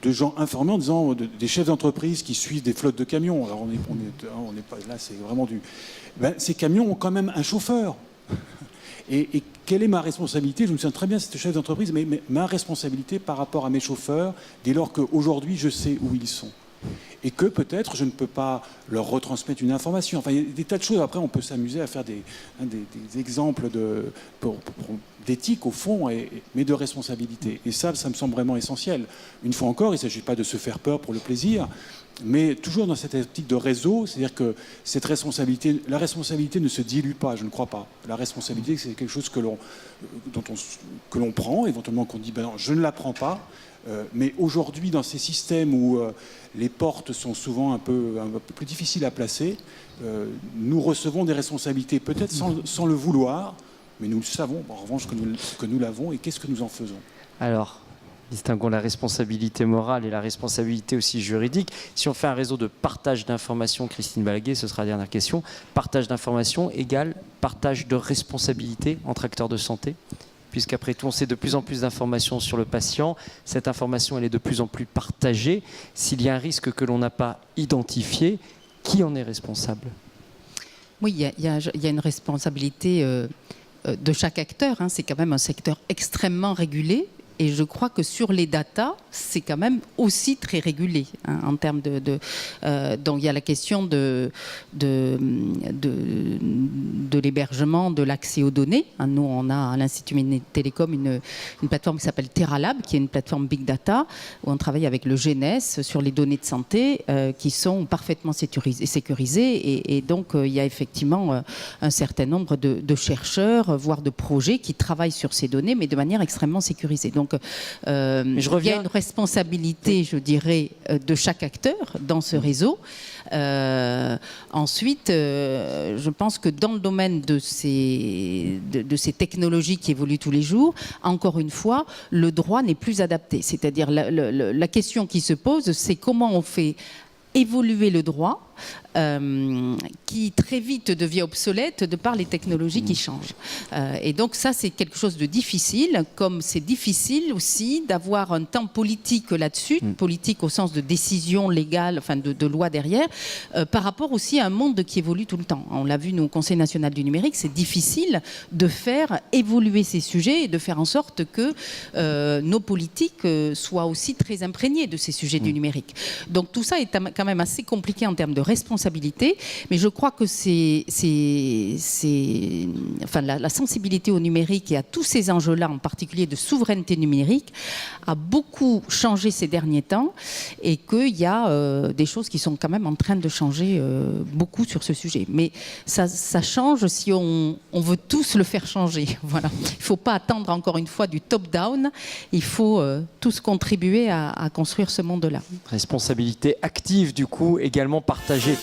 de gens informés en disant des chefs d'entreprise qui suivent des flottes de camions. Alors on est pas là, c'est vraiment ces camions ont quand même un chauffeur. Et quelle est ma responsabilité? Je me souviens très bien, c'était chef d'entreprise, mais ma responsabilité par rapport à mes chauffeurs, dès lors qu'aujourd'hui je sais où ils sont. Et que peut-être je ne peux pas leur retransmettre une information. Enfin, il y a des tas de choses. Après, on peut s'amuser à faire des exemples d'éthique au fond, mais de responsabilité. Et ça me semble vraiment essentiel. Une fois encore, il ne s'agit pas de se faire peur pour le plaisir, mais toujours dans cette optique de réseau, c'est-à-dire que la responsabilité ne se dilue pas, je ne crois pas. La responsabilité, c'est quelque chose que l'on prend, éventuellement qu'on dit, ben non, je ne la prends pas. Mais aujourd'hui, dans ces systèmes où les portes sont souvent un peu plus difficiles à placer, nous recevons des responsabilités, peut-être sans le vouloir, mais nous le savons, en revanche, que nous l'avons, et qu'est-ce que nous en faisons? Alors, distinguons la responsabilité morale et la responsabilité aussi juridique. Si on fait un réseau de partage d'informations, Christine Balaguet, ce sera la dernière question, partage d'informations égale partage de responsabilité entre acteurs de santé? puisqu'après tout, on sait de plus en plus d'informations sur le patient. Cette information, elle est de plus en plus partagée. S'il y a un risque que l'on n'a pas identifié, qui en est responsable ? Oui, il y a une responsabilité de chaque acteur. C'est quand même un secteur extrêmement régulé. Et je crois que sur les datas, c'est quand même aussi très régulé en termes donc il y a la question de l'hébergement, de l'accès aux données. Nous, on a à l'Institut Télécom une plateforme qui s'appelle TerraLab, qui est une plateforme Big Data, où on travaille avec le GNES sur les données de santé qui sont parfaitement sécurisées. Et donc, il y a effectivement un certain nombre de chercheurs, voire de projets qui travaillent sur ces données, mais de manière extrêmement sécurisée. Donc, il y a une responsabilité, je dirais, de chaque acteur dans ce réseau. Ensuite, je pense que dans le domaine de ces technologies qui évoluent tous les jours, encore une fois, le droit n'est plus adapté. C'est-à-dire la question qui se pose, c'est comment on fait évoluer le droit qui très vite devient obsolète de par les technologies qui changent. Et donc ça, c'est quelque chose de difficile, comme c'est difficile aussi d'avoir un temps politique là-dessus, politique au sens de décision légale, enfin de loi derrière, par rapport aussi à un monde qui évolue tout le temps. On l'a vu, nous, au Conseil national du numérique, c'est difficile de faire évoluer ces sujets et de faire en sorte que nos politiques soient aussi très imprégnées de ces sujets du numérique. Donc tout ça est quand même assez compliqué en termes de responsabilité, mais je crois que la sensibilité au numérique et à tous ces enjeux-là, en particulier de souveraineté numérique, a beaucoup changé ces derniers temps et qu'il y a des choses qui sont quand même en train de changer beaucoup sur ce sujet. Mais ça change si on veut tous le faire changer. Voilà. Il ne faut pas attendre encore une fois du top-down, il faut tous contribuer à construire ce monde-là. Responsabilité active, du coup, également partagée.